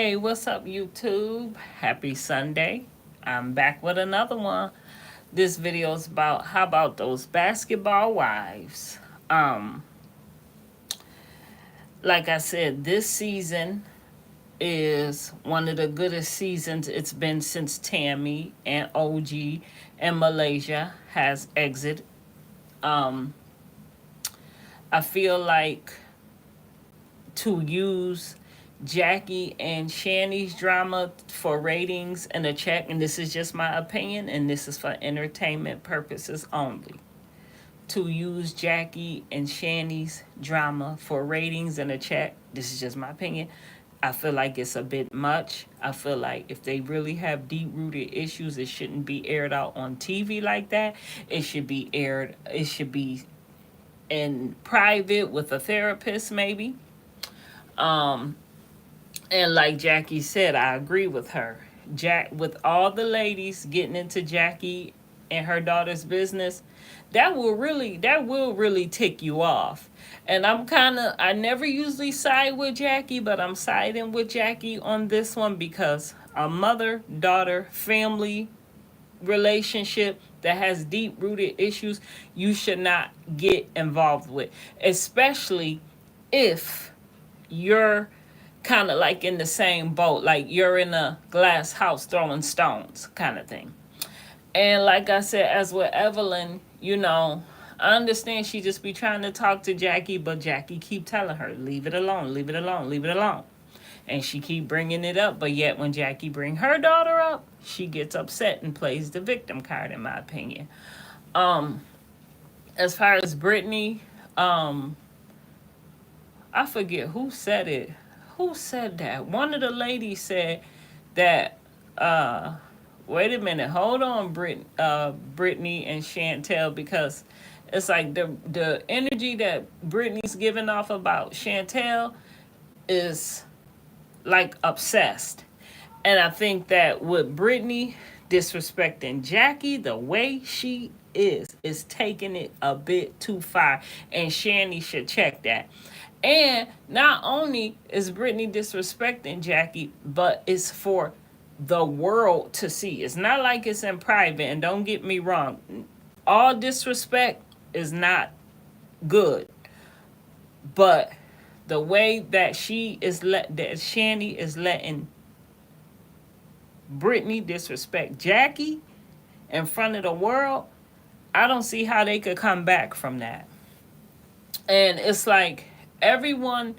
Hey, what's up, YouTube? Happy Sunday. I'm back with another one. This video is about how about those basketball wives? Um, like I said, this season is one of the goodest seasons it's been since Tammy and OG and Malaysia has exited. Um, I feel like to use Jackie and Shanny's drama for ratings and a check, and this is just my opinion, and this is for entertainment purposes only. To use Jackie and Shanny's drama for ratings and a check, this is just my opinion. I feel like it's a bit much. I feel like if they really have deep rooted issues, it shouldn't be aired out on TV like that. It should be in private with a therapist, maybe. Um, And like Jackie said, I agree with her. With all the ladies getting into Jackie and her daughter's business, that will really tick you off. And I never usually side with Jackie, but I'm siding with Jackie on this one because a mother daughter family relationship that has deep rooted issues, you should not get involved with, especially if you're kind of like in the same boat, like you're in a glass house throwing stones kind of thing. And like I said, as with Evelyn, I understand she just be trying to talk to Jackie, but Jackie keep telling her, leave it alone, leave it alone, leave it alone. And she keep bringing it up, but yet when Jackie bring her daughter up, she gets upset and plays the victim card, in my opinion. um as far as Brittany, I forget who said it. Who said that? One of the ladies said that. Wait a minute. Hold on, Brittany and Chantel, because it's like the energy that Brittany's giving off about Chantel is like obsessed. And I think that with Brittany disrespecting Jackie the way she is taking it a bit too far. And Shanny should check that. And not only is Brittany disrespecting Jackie, but it's for the world to see. It's not like it's in private. And don't get me wrong, all disrespect is not good. But the way that that Shanny is letting Brittany disrespect Jackie in front of the world, I don't see how they could come back from that. And it's like everyone,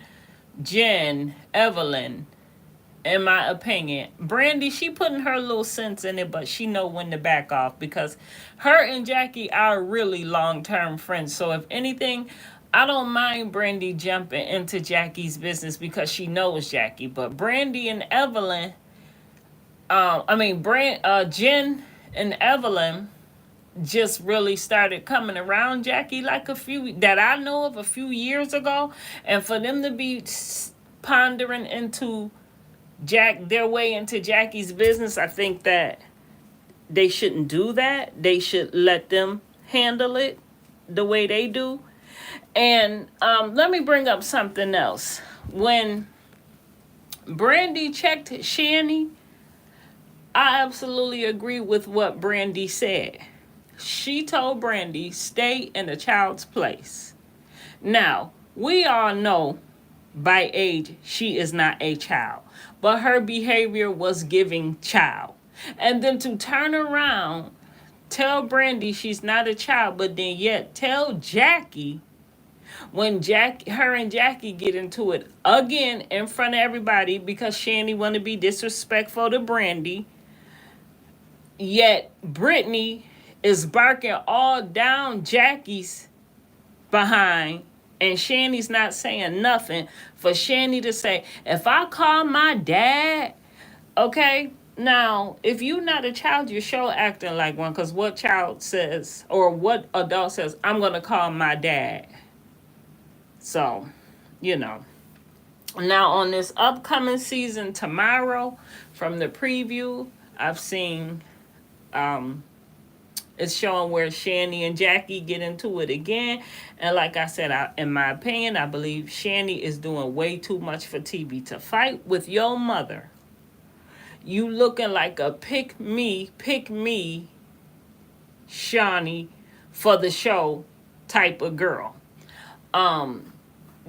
Jen, Evelyn, in my opinion, Brandy, she putting her little sense in it, but she know when to back off because her and Jackie are really long-term friends. So if anything, I don't mind Brandy jumping into Jackie's business because she knows Jackie. But Brandy and Evelyn, Jen and Evelyn just really started coming around Jackie like that I know of a few years ago, and for them to be pondering into their way into Jackie's business, I think that they shouldn't do that. They should let them handle it the way they do. And let me bring up something else. When Brandy checked Shanny, I absolutely agree with what Brandy said. She told Brandy, stay in the child's place. Now, we all know by age she is not a child, but her behavior was giving child. And then to turn around, tell Brandy she's not a child, but then yet tell Jackie when her and Jackie get into it again in front of everybody because Shanny want to be disrespectful to Brandy, yet Brittany is barking all down Jackie's behind, and Shanny's not saying nothing for Shanny to say, if I call my dad, okay? Now, if you're not a child, you're sure acting like one, because what child says, or what adult says, I'm going to call my dad? So, you know. Now, on this upcoming season tomorrow, from the preview, I've seen it's showing where Shanny and Jackie get into it again. And like I said, in my opinion, I believe Shanny is doing way too much for TV to fight with your mother you looking like a pick me, Shawnee, for the show type of girl. Um,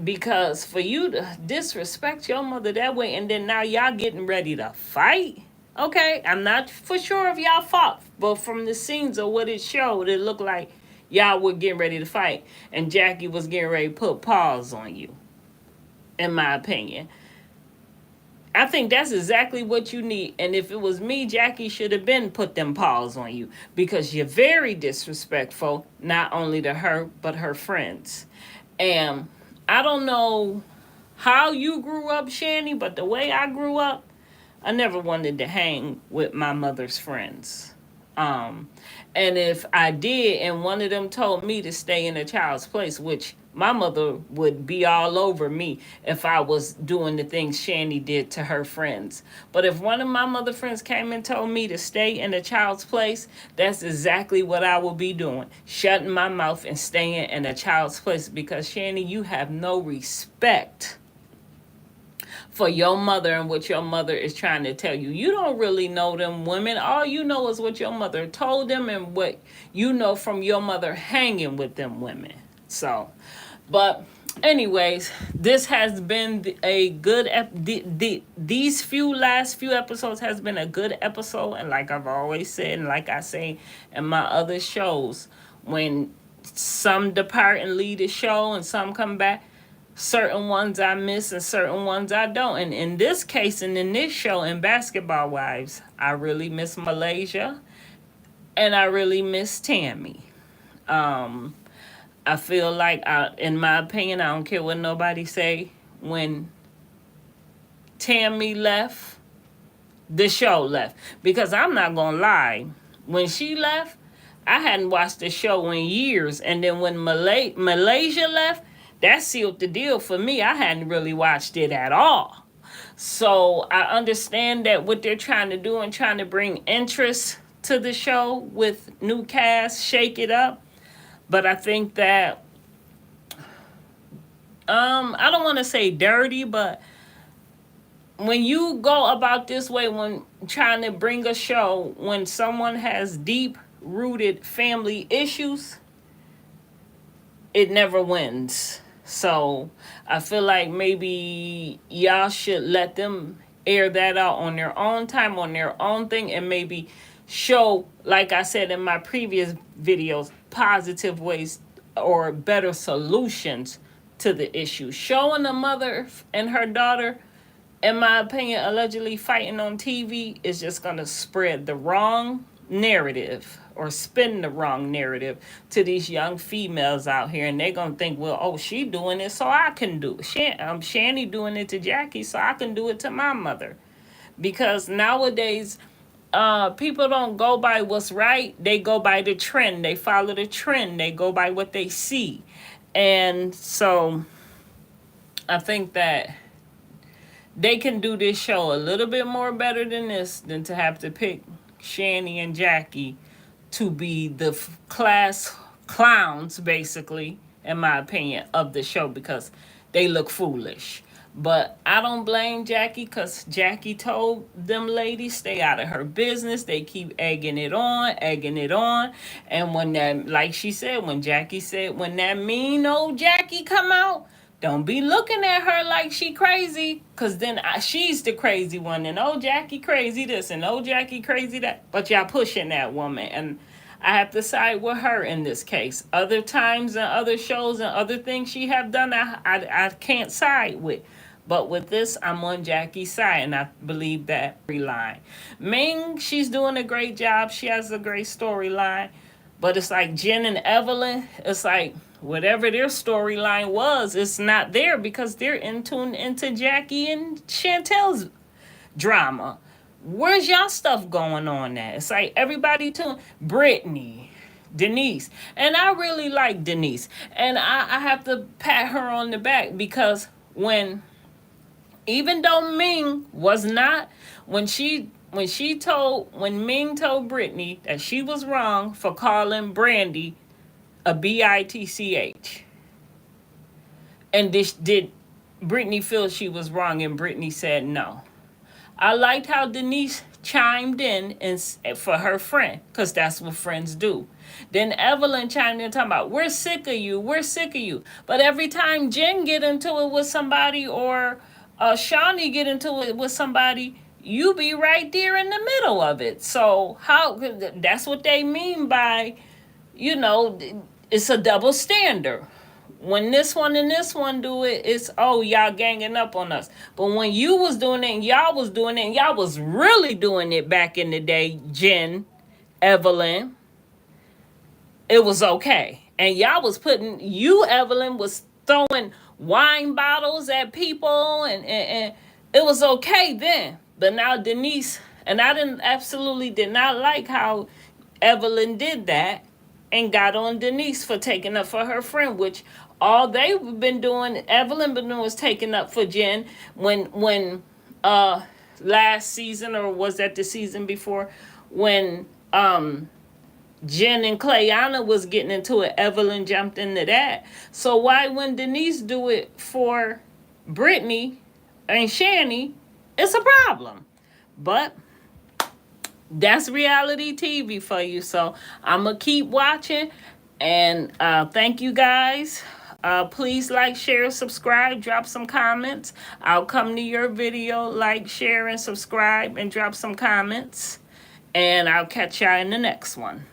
because for you to disrespect your mother that way, and then now y'all getting ready to fight. Okay, I'm not for sure if y'all fought, but from the scenes of what it showed, it looked like y'all were getting ready to fight, and Jackie was getting ready to put paws on you. In my opinion, I think that's exactly what you need. And if it was me, Jackie should have been put them paws on you, because you're very disrespectful, not only to her but her friends. And I don't know how you grew up, Shanny, but the way I grew up, I never wanted to hang with my mother's friends. Um, and if I did, and one of them told me to stay in a child's place, which my mother would be all over me if I was doing the things Shanny did to her friends. But if one of my mother friends came and told me to stay in a child's place, that's exactly what I will be doing. Shutting my mouth and staying in a child's place, because Shanny, you have no respect for your mother and what your mother is trying to tell you. You don't really know them women. All you know is what your mother told them and what you know from your mother hanging with them women. So, but anyways, this has been a good these last few episodes has been a good episode. And like I've always said, and like I say in my other shows, when some depart and leave the show and some come back, certain ones I miss and certain ones I don't. And in this case, and in this show, in Basketball Wives, I really miss Malaysia and I really miss Tammy. Um, I feel like, in my opinion, I don't care what nobody say, when Tammy left, the show left. Because I'm not going to lie, when she left, I hadn't watched the show in years. And then when Malaysia left, that sealed the deal for me. I hadn't really watched it at all. So I understand that what they're trying to do and trying to bring interest to the show with new cast, shake it up. But I think that, I don't want to say dirty, but when you go about this way, when trying to bring a show, when someone has deep rooted family issues, it never wins. So I feel like maybe y'all should let them air that out on their own time, on their own thing, and maybe show, like I said in my previous videos, positive ways or better solutions to the issue. Showing a mother and her daughter, in my opinion, allegedly fighting on TV is just going to spread the wrong narrative or spin the wrong narrative to these young females out here. And they're going to think, well, oh, she doing it, so I can do it. Shanny doing it to Jackie, so I can do it to my mother. Because nowadays, people don't go by what's right. They go by the trend. They follow the trend. They go by what they see. And so I think that they can do this show a little bit more better than this, than to have to pick Shanny and Jackie to be the class clowns, basically, in my opinion, of the show, because they look foolish. But I don't blame Jackie, because Jackie told them ladies stay out of her business. They keep egging it on. And when that, like she said, when Jackie said, when that mean old Jackie come out, don't be looking at her like she crazy, because then she's the crazy one. And oh, Jackie crazy this, and oh, Jackie crazy that. But y'all pushing that woman. And I have to side with her in this case. Other times and other shows and other things she have done, I can't side with. But with this, I'm on Jackie's side, and I believe that storyline. Ming, she's doing a great job. She has a great storyline. But it's like Jen and Evelyn, it's like whatever their storyline was, it's not there, because they're in tune into Jackie and Chantel's drama. Where's y'all stuff going on at? It's like everybody tuned. Brittany, Denise. And I really like Denise. And I have to pat her on the back, because even though Ming was not, when Ming told Brittany that she was wrong for calling Brandy a bitch, and did Brittany feel she was wrong, and Brittany said no. I liked how Denise chimed in and for her friend, because that's what friends do. Then Evelyn chimed in talking about, we're sick of you, we're sick of you. But every time Jen get into it with somebody, or Shawnee get into it with somebody, you be right there in the middle of it. So how, that's what they mean by, you know, it's a double standard. When this one and this one do it, it's, oh, y'all ganging up on us. But when you was doing it and y'all was doing it and y'all was really doing it back in the day, Jen, Evelyn, it was okay. And y'all was putting, you, Evelyn, was throwing wine bottles at people, and it was okay then. But now Denise, and I absolutely did not like how Evelyn did that and got on Denise for taking up for her friend, which all they've been doing, Evelyn been doing, was taking up for Jen when last season, or was that the season before, when Jen and Clayana was getting into it, Evelyn jumped into that. So why when Denise do it for Brittany and Shani, it's a problem. But that's reality TV for you. So I'm going to keep watching. And thank you guys. Please like, share, subscribe, drop some comments. I'll come to your video, like, share, and subscribe, and drop some comments. And I'll catch y'all in the next one.